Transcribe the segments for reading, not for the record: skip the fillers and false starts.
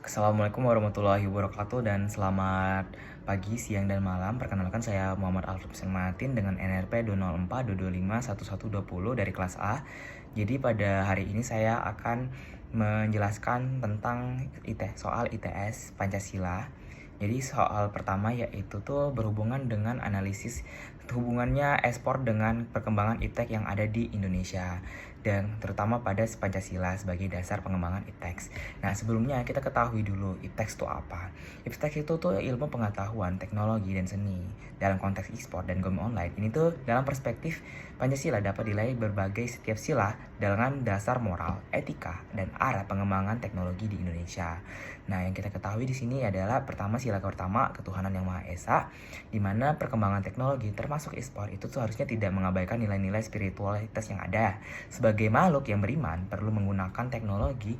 Assalamualaikum warahmatullahi wabarakatuh dan selamat pagi, siang, dan malam. Perkenalkan saya Muhammad Alfred Martin dengan NRP 204 225 1120 dari kelas A. Jadi pada hari ini saya akan menjelaskan tentang soal ITS Pancasila. Jadi soal pertama yaitu tuh berhubungan dengan analisis hubungannya ekspor dengan perkembangan iptek yang ada di Indonesia dan terutama pada Pancasila sebagai dasar pengembangan iptek. Nah, sebelumnya kita ketahui dulu iptek itu apa. Iptek itu tuh ilmu pengetahuan, teknologi, dan seni. Dalam konteks ekspor dan game online, ini tuh dalam perspektif Pancasila dapat dinilai berbagai setiap sila dengan dasar moral, etika, dan arah pengembangan teknologi di Indonesia. Nah, yang kita ketahui di sini adalah pertama sila pertama ketuhanan yang Maha Esa, di mana perkembangan teknologi termasuk ekspor itu tuh harusnya tidak mengabaikan nilai-nilai spiritualitas yang ada. Sebagai makhluk yang beriman perlu menggunakan teknologi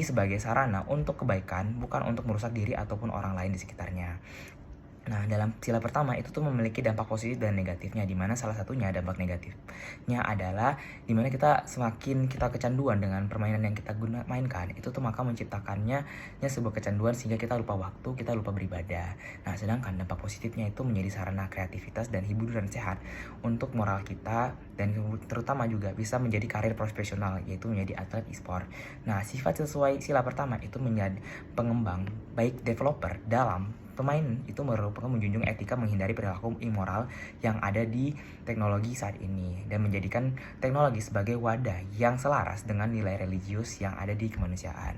sebagai sarana untuk kebaikan, bukan untuk merusak diri ataupun orang lain di sekitarnya. Nah, dalam sila pertama itu tuh memiliki dampak positif dan negatifnya, di mana salah satunya dampak negatifnya adalah di mana semakin kita kecanduan dengan permainan yang kita mainkan, itu tuh maka menciptakannya sebuah kecanduan sehingga kita lupa waktu, kita lupa beribadah. Nah, sedangkan dampak positifnya itu menjadi sarana kreativitas dan hiburan sehat untuk moral kita dan terutama juga bisa menjadi karir profesional, yaitu menjadi atlet e-sport. Nah, sifat sesuai sila pertama itu menjadi pengembang baik developer dalam pemain itu merupakan menjunjung etika, menghindari perilaku immoral yang ada di teknologi saat ini dan menjadikan teknologi sebagai wadah yang selaras dengan nilai religius yang ada di kemanusiaan.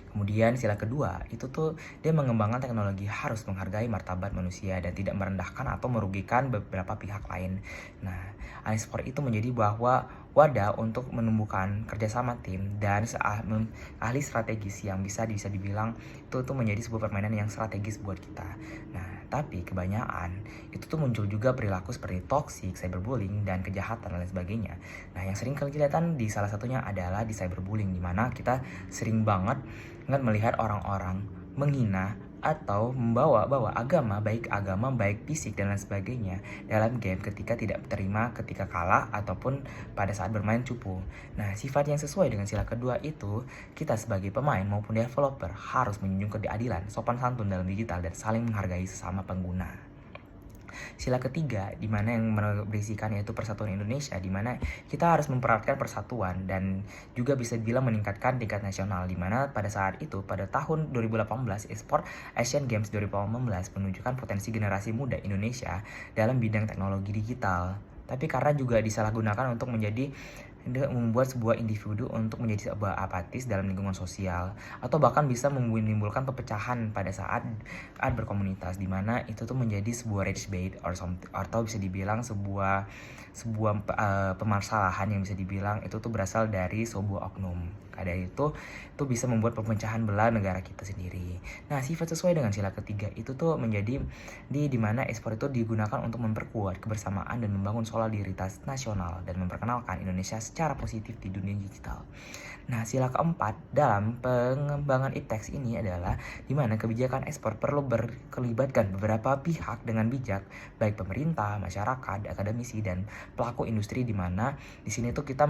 Kemudian sila kedua itu tuh dia mengembangkan teknologi harus menghargai martabat manusia dan tidak merendahkan atau merugikan beberapa pihak lain. Nah, e-sport itu menjadi bahwa wadah untuk menumbuhkan kerjasama tim dan ahli strategis yang bisa dibilang itu tuh menjadi sebuah permainan yang strategis buat kita. Nah, tapi kebanyakan itu tuh muncul juga perilaku seperti toxic, cyberbullying, dan kejahatan dan lain sebagainya. Nah, yang sering kelihatan di salah satunya adalah di cyberbullying, di mana kita sering banget melihat orang-orang menghina atau membawa agama baik fisik dan lain sebagainya dalam game ketika tidak terima, ketika kalah ataupun pada saat bermain cupu. Nah, sifat yang sesuai dengan sila kedua itu kita sebagai pemain maupun developer harus menjunjung keadilan, sopan santun dalam digital, dan saling menghargai sesama pengguna. Sila ketiga di mana yang berisikan yaitu persatuan Indonesia, di mana kita harus mempereratkan persatuan dan juga bisa dibilang meningkatkan tingkat nasional, di mana pada saat itu pada tahun 2018 Esport Asian Games 2018 menunjukkan potensi generasi muda Indonesia dalam bidang teknologi digital. Tapi karena juga disalahgunakan untuk membuat sebuah individu untuk menjadi sebuah apatis dalam lingkungan sosial, atau bahkan bisa menimbulkan perpecahan pada saat berkomunitas, di mana itu tuh menjadi sebuah rage bait atau bisa dibilang sebuah permasalahan yang bisa dibilang itu tuh berasal dari sebuah oknum. Ada itu bisa membuat perpecahan belah negara kita sendiri. Nah, sifat sesuai dengan sila ketiga itu tuh menjadi di mana ekspor itu digunakan untuk memperkuat kebersamaan dan membangun solidaritas nasional dan memperkenalkan Indonesia secara positif di dunia digital. Nah, sila keempat dalam pengembangan iptek ini adalah di mana kebijakan ekspor perlu berkelibatkan beberapa pihak dengan bijak, baik pemerintah, masyarakat, akademisi, dan pelaku industri, di mana di sini tuh kita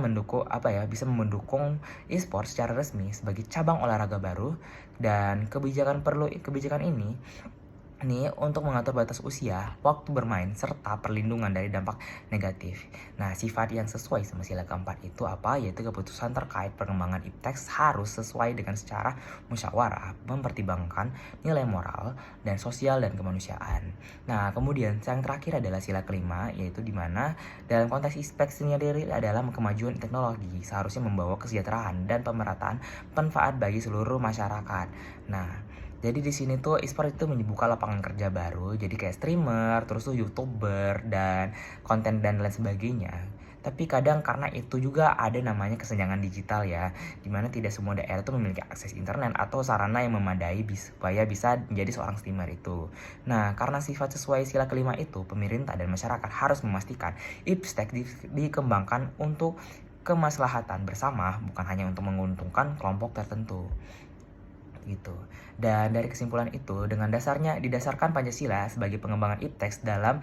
bisa mendukung e-sport secara resmi sebagai cabang olahraga baru, dan kebijakan ini untuk mengatur batas usia, waktu bermain, serta perlindungan dari dampak negatif. Nah, sifat yang sesuai sama sila keempat itu apa? Yaitu keputusan terkait perkembangan iptek harus sesuai dengan secara musyawarah, mempertimbangkan nilai moral dan sosial dan kemanusiaan. Nah, kemudian yang terakhir adalah sila kelima, yaitu di mana dalam konteks iptek sendiri adalah kemajuan teknologi seharusnya membawa kesejahteraan dan pemerataan manfaat bagi seluruh masyarakat. Nah, jadi di sini tuh e-sport itu membuka lapangan kerja baru, jadi kayak streamer, terus tuh YouTuber dan konten dan lain sebagainya. Tapi kadang karena itu juga ada namanya kesenjangan digital ya, dimana tidak semua daerah tuh memiliki akses internet atau sarana yang memadai supaya bisa menjadi seorang streamer itu. Nah, karena sifat sesuai sila kelima itu, pemerintah dan masyarakat harus memastikan iptek dikembangkan untuk kemaslahatan bersama, bukan hanya untuk menguntungkan kelompok tertentu gitu. Dan dari kesimpulan itu, didasarkan Pancasila sebagai pengembangan iptek dalam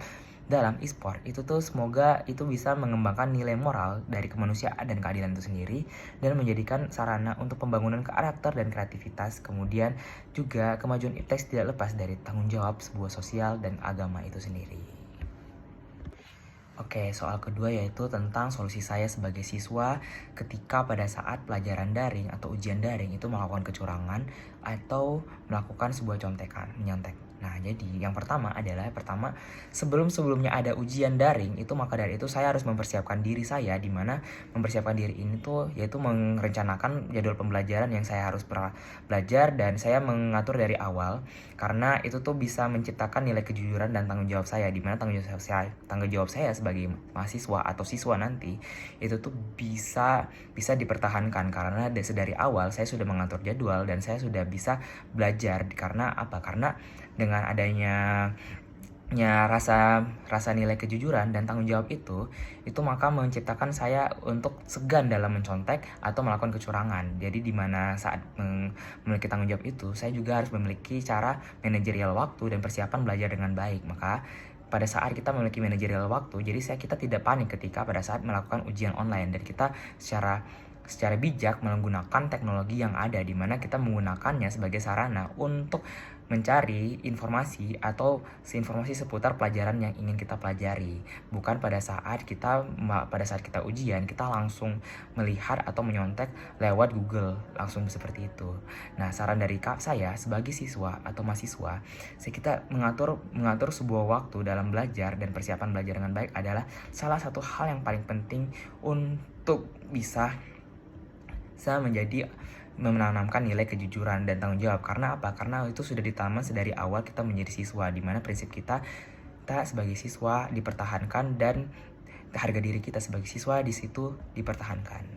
dalam e-sport itu tuh semoga itu bisa mengembangkan nilai moral dari kemanusiaan dan keadilan itu sendiri dan menjadikan sarana untuk pembangunan karakter dan kreativitas. Kemudian juga kemajuan iptek tidak lepas dari tanggung jawab sebuah sosial dan agama itu sendiri. Oke, soal kedua yaitu tentang solusi saya sebagai siswa ketika pada saat pelajaran daring atau ujian daring itu melakukan kecurangan atau melakukan sebuah contekan, menyontek. Nah, jadi yang pertama adalah sebelumnya ada ujian daring itu maka dari itu saya harus mempersiapkan diri saya, di mana mempersiapkan diri ini tuh yaitu merencanakan jadwal pembelajaran yang saya harus belajar dan saya mengatur dari awal karena itu tuh bisa menciptakan nilai kejujuran dan tanggung jawab saya, di mana tanggung jawab saya sebagai mahasiswa atau siswa nanti itu tuh bisa dipertahankan karena dari awal saya sudah mengatur jadwal dan saya sudah bisa belajar. Karena apa? Karena dengan adanya rasa nilai kejujuran dan tanggung jawab itu maka menciptakan saya untuk segan dalam mencontek atau melakukan kecurangan. Jadi di mana saat memiliki tanggung jawab itu saya juga harus memiliki cara manajerial waktu dan persiapan belajar dengan baik. Maka pada saat kita memiliki manajerial waktu, jadi kita tidak panik ketika pada saat melakukan ujian online dan kita secara bijak menggunakan teknologi yang ada, di mana kita menggunakannya sebagai sarana untuk mencari informasi atau informasi seputar pelajaran yang ingin kita pelajari. Bukan pada saat kita ujian kita langsung melihat atau menyontek lewat Google langsung seperti itu. Nah, saran dari saya sebagai siswa atau mahasiswa, kita mengatur sebuah waktu dalam belajar dan persiapan belajar dengan baik adalah salah satu hal yang paling penting untuk bisa menjadi menanamkan nilai kejujuran dan tanggung jawab. Karena apa? Karena itu sudah ditanam dari awal kita menjadi siswa, di mana prinsip kita sebagai siswa dipertahankan dan harga diri kita sebagai siswa di situ dipertahankan.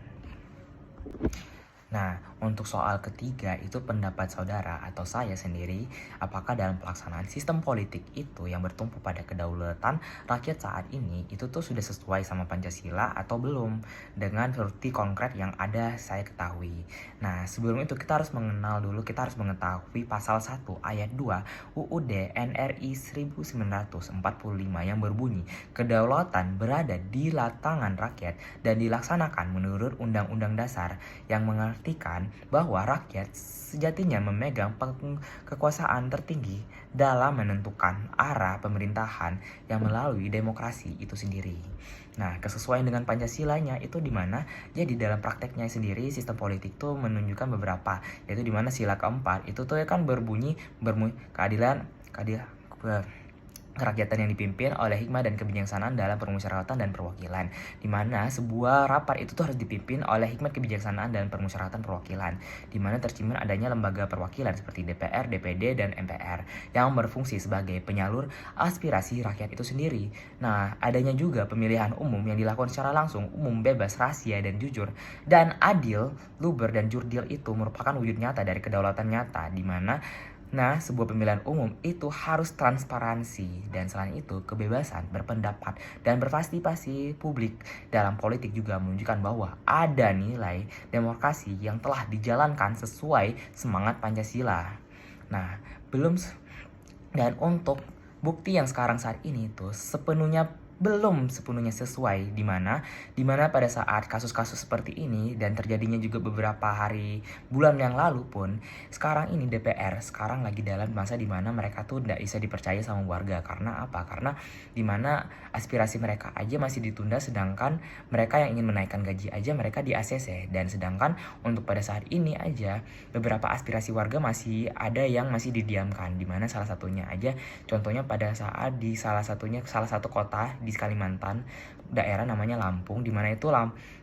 Nah, untuk soal ketiga itu pendapat saudara atau saya sendiri, apakah dalam pelaksanaan sistem politik itu yang bertumpu pada kedaulatan rakyat saat ini itu tuh sudah sesuai sama Pancasila atau belum dengan bukti konkret yang ada saya ketahui. Nah, sebelum itu kita harus mengetahui pasal 1 ayat 2 UUD NRI 1945 yang berbunyi, kedaulatan berada di tangan rakyat dan dilaksanakan menurut Undang-Undang Dasar yang mengartikan bahwa rakyat sejatinya memegang kekuasaan tertinggi dalam menentukan arah pemerintahan yang melalui demokrasi itu sendiri. Nah, kesesuaian dengan Pancasilanya itu di mana? Jadi dalam prakteknya sendiri sistem politik tuh menunjukkan beberapa, yaitu di mana sila keempat itu tuh kan berbunyi keadilan kerakyatan yang dipimpin oleh hikmah dan kebijaksanaan dalam permusyawaratan dan perwakilan, di mana sebuah rapat itu tuh harus dipimpin oleh hikmat kebijaksanaan dan permusyawaratan perwakilan, di mana tercermin adanya lembaga perwakilan seperti DPR, DPD, dan MPR yang berfungsi sebagai penyalur aspirasi rakyat itu sendiri. Nah, adanya juga pemilihan umum yang dilakukan secara langsung, umum, bebas, rahasia, dan jujur, dan adil, luber, dan jurdil itu merupakan wujud nyata dari kedaulatan nyata, di mana sebuah pemilihan umum itu harus transparansi, dan selain itu kebebasan berpendapat dan berpartisipasi publik dalam politik juga menunjukkan bahwa ada nilai demokrasi yang telah dijalankan sesuai semangat Pancasila. Nah, untuk bukti yang sekarang saat ini itu belum sepenuhnya sesuai, di mana pada saat kasus-kasus seperti ini dan terjadinya juga beberapa bulan yang lalu pun, sekarang ini DPR sekarang lagi dalam masa di mana mereka tuh tidak bisa dipercaya sama warga. Karena apa? Karena di mana aspirasi mereka aja masih ditunda, sedangkan mereka yang ingin menaikkan gaji aja mereka di ACC, dan sedangkan untuk pada saat ini aja beberapa aspirasi warga masih ada yang masih didiamkan, di mana salah satunya aja contohnya pada saat di salah satu kota di Kalimantan, daerah namanya Lampung, di mana itu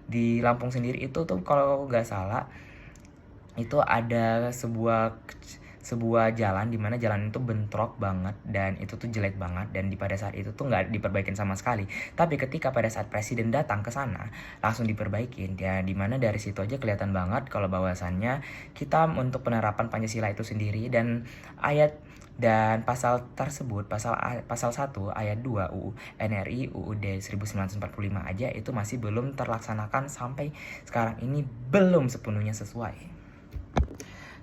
di Lampung sendiri itu tuh kalau nggak salah itu ada sebuah jalan, di mana jalan itu bentrok banget dan itu tuh jelek banget, dan pada saat itu tuh nggak diperbaikin sama sekali. Tapi ketika pada saat presiden datang ke sana langsung diperbaikin ya, di mana dari situ aja kelihatan banget kalau bahwasannya kita untuk penerapan Pancasila itu sendiri dan pasal tersebut, pasal 1 ayat 2 UU NRI UUD 1945 aja itu masih belum terlaksanakan sampai sekarang ini, belum sepenuhnya sesuai.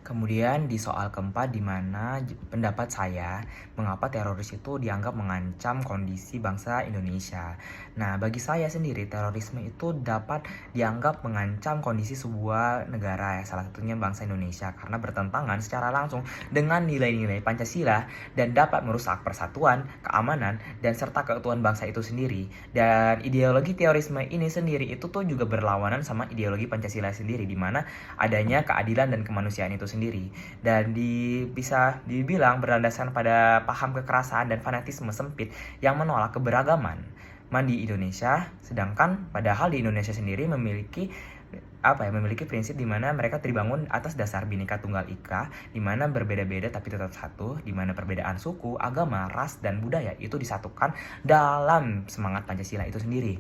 Kemudian di soal keempat di mana pendapat saya mengapa teroris itu dianggap mengancam kondisi bangsa Indonesia. Nah, bagi saya sendiri terorisme itu dapat dianggap mengancam kondisi sebuah negara, ya, salah satunya bangsa Indonesia karena bertentangan secara langsung dengan nilai-nilai Pancasila dan dapat merusak persatuan, keamanan, dan serta keutuhan bangsa itu sendiri. Dan ideologi terorisme ini sendiri itu tuh juga berlawanan sama ideologi Pancasila sendiri di mana adanya keadilan dan kemanusiaan itu sendiri, dan bisa dibilang berlandaskan pada paham kekerasan dan fanatisme sempit yang menolak keberagaman di Indonesia, sedangkan padahal di Indonesia sendiri memiliki prinsip di mana mereka terbangun atas dasar Bhinneka Tunggal Ika, di mana berbeda-beda tapi tetap satu, di mana perbedaan suku, agama, ras, dan budaya itu disatukan dalam semangat Pancasila itu sendiri.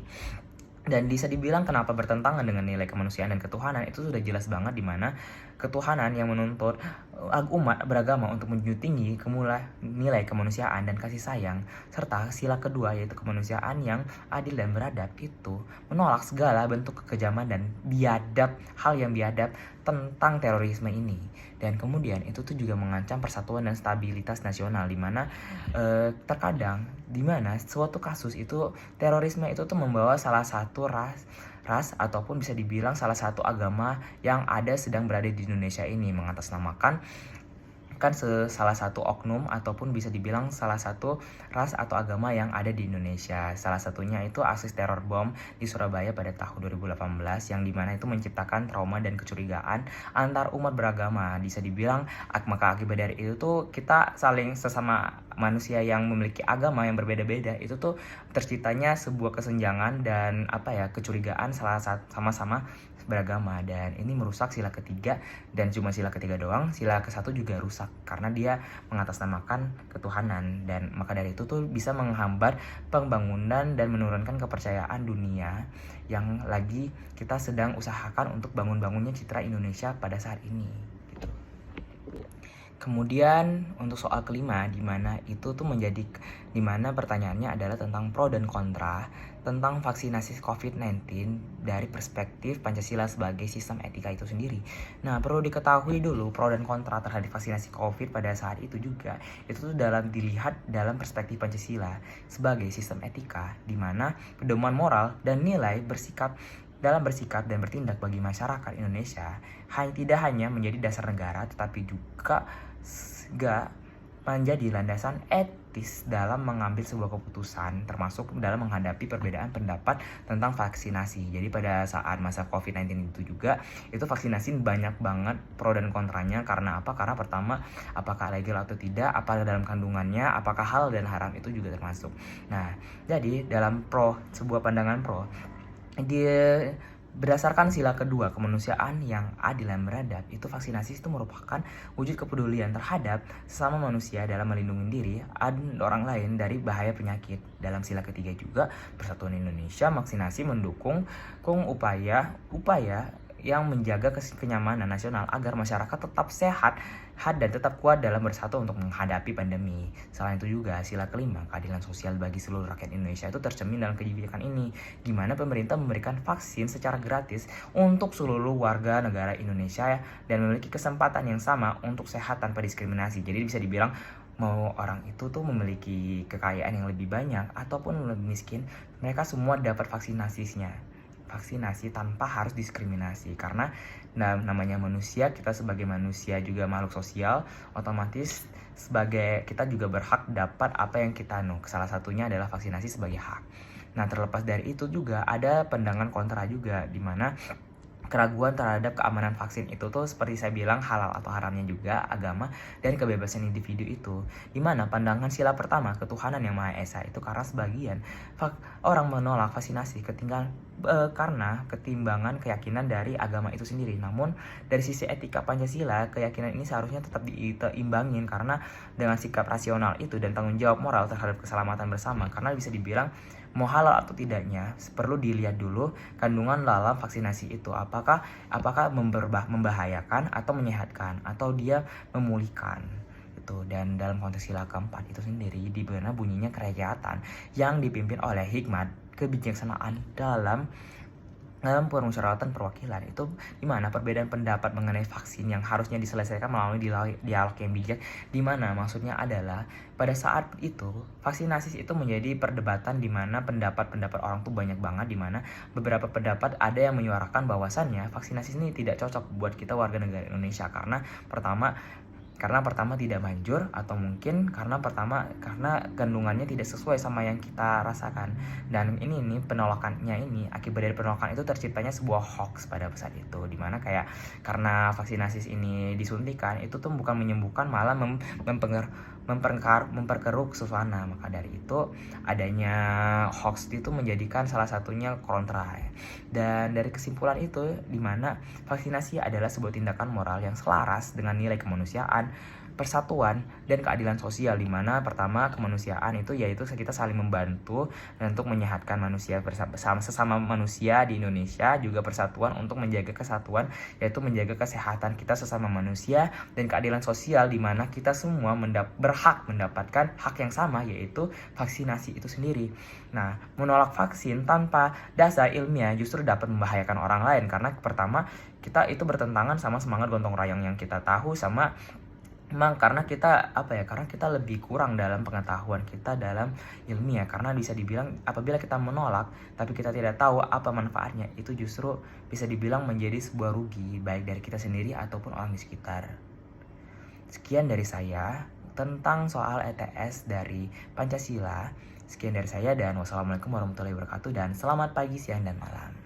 Dan bisa dibilang kenapa bertentangan dengan nilai kemanusiaan dan ketuhanan itu sudah jelas banget, di mana ketuhanan yang menuntut umat beragama untuk menjunjung tinggi nilai kemanusiaan dan kasih sayang, serta sila kedua yaitu kemanusiaan yang adil dan beradab itu menolak segala bentuk kekejaman dan hal yang biadab tentang terorisme ini. Dan kemudian itu tuh juga mengancam persatuan dan stabilitas nasional, di mana terkadang di mana suatu kasus itu terorisme itu tuh membawa salah satu ras ataupun bisa dibilang salah satu agama yang sedang berada di Indonesia ini mengatasnamakan salah satu oknum ataupun bisa dibilang salah satu ras atau agama yang ada di Indonesia. Salah satunya itu aksi teror bom di Surabaya pada tahun 2018 yang dimana itu menciptakan trauma dan kecurigaan antar umat beragama. Bisa dibilang maka akibat dari itu tuh kita saling sesama manusia yang memiliki agama yang berbeda-beda itu tuh terciptanya sebuah kesenjangan dan kecurigaan sama-sama beragama, dan ini merusak sila ketiga, dan cuma sila ketiga doang, sila ke-1 juga rusak karena dia mengatasnamakan ketuhanan, dan maka dari itu tuh bisa menghambat pembangunan dan menurunkan kepercayaan dunia yang lagi kita sedang usahakan untuk bangunnya citra Indonesia pada saat ini gitu. Kemudian untuk soal kelima di mana pertanyaannya adalah tentang pro dan kontra tentang vaksinasi COVID-19 dari perspektif Pancasila sebagai sistem etika itu sendiri. Nah, perlu diketahui dulu pro dan kontra terhadap vaksinasi COVID pada saat itu juga itu tuh dilihat dalam perspektif Pancasila sebagai sistem etika, di mana pedoman moral dan nilai bersikap dan bertindak bagi masyarakat Indonesia tidak hanya menjadi dasar negara, tetapi juga menjadi landasan etis dalam mengambil sebuah keputusan, termasuk dalam menghadapi perbedaan pendapat tentang vaksinasi. Jadi pada saat masa COVID-19 itu juga, itu vaksinasi banyak banget pro dan kontranya. Karena apa? Karena pertama, apakah legal atau tidak, apa dalam kandungannya, apakah halal dan haram, itu juga termasuk. Nah, jadi dalam sebuah pandangan pro, dia berdasarkan sila kedua kemanusiaan yang adil dan beradab, itu vaksinasi itu merupakan wujud kepedulian terhadap sesama manusia dalam melindungi diri dan orang lain dari bahaya penyakit. Dalam sila ketiga juga, Persatuan Indonesia vaksinasi mendukung upaya yang menjaga kenyamanan nasional agar masyarakat tetap sehat dan tetap kuat dalam bersatu untuk menghadapi pandemi. Selain itu juga sila kelima, keadilan sosial bagi seluruh rakyat Indonesia itu tercermin dalam kebijakan ini, di mana pemerintah memberikan vaksin secara gratis untuk seluruh warga negara Indonesia dan memiliki kesempatan yang sama untuk sehat tanpa diskriminasi. Jadi bisa dibilang mau orang itu tuh memiliki kekayaan yang lebih banyak ataupun lebih miskin, mereka semua dapat vaksinasi tanpa harus diskriminasi, karena namanya manusia, kita sebagai manusia juga makhluk sosial, otomatis kita juga berhak dapat apa yang kita salah satunya adalah vaksinasi sebagai hak. Nah, terlepas dari itu juga ada pandangan kontra juga, di mana keraguan terhadap keamanan vaksin itu tuh seperti saya bilang halal atau haramnya juga agama dan kebebasan individu itu, dimana pandangan sila pertama ketuhanan yang Maha Esa itu karena sebagian orang menolak vaksinasi karena ketimbangan keyakinan dari agama itu sendiri. Namun dari sisi etika Pancasila, keyakinan ini seharusnya tetap diimbangin karena dengan sikap rasional itu dan tanggung jawab moral terhadap keselamatan bersama, karena bisa dibilang mau halal atau tidaknya perlu dilihat dulu kandungan dalam vaksinasi itu, apakah membahayakan atau menyehatkan atau dia memulihkan itu. Dan dalam konteks sila keempat itu sendiri, di mana bunyinya kerakyatan yang dipimpin oleh hikmat kebijaksanaan dalam dalam permusyawaratan perwakilan itu di mana perbedaan pendapat mengenai vaksin yang harusnya diselesaikan melalui dialog yang bijak, di mana maksudnya adalah pada saat itu vaksinasi itu menjadi perdebatan di mana pendapat-pendapat orang tuh banyak banget, di mana beberapa pendapat ada yang menyuarakan bahwasannya vaksinasi ini tidak cocok buat kita warga negara Indonesia karena pertama tidak manjur, atau mungkin karena kandungannya tidak sesuai sama yang kita rasakan. Dan ini penolakannya ini, akibat dari penolakan itu terciptanya sebuah hoax pada saat itu, dimana kayak karena vaksinasi ini disuntikan itu tuh bukan menyembuhkan, malah memperkeruh suasana. Maka dari itu adanya hoax itu menjadikan salah satunya kontra. Dan dari kesimpulan itu, dimana vaksinasi adalah sebuah tindakan moral yang selaras dengan nilai kemanusiaan, persatuan, dan keadilan sosial, di mana pertama kemanusiaan itu yaitu kita saling membantu untuk menyehatkan manusia sesama manusia di Indonesia, juga persatuan untuk menjaga kesatuan yaitu menjaga kesehatan kita sesama manusia, dan keadilan sosial di mana kita semua berhak mendapatkan hak yang sama yaitu vaksinasi itu sendiri. Nah, menolak vaksin tanpa dasar ilmiah justru dapat membahayakan orang lain, karena pertama kita itu bertentangan sama semangat gotong royong yang kita tahu, sama memang karena kita lebih kurang dalam pengetahuan kita dalam ilmiah. Karena bisa dibilang apabila kita menolak tapi kita tidak tahu apa manfaatnya, itu justru bisa dibilang menjadi sebuah rugi baik dari kita sendiri ataupun orang di sekitar. Sekian dari saya tentang soal ETS dari Pancasila. Sekian dari saya, dan wassalamualaikum warahmatullahi wabarakatuh, dan selamat pagi, siang, dan malam.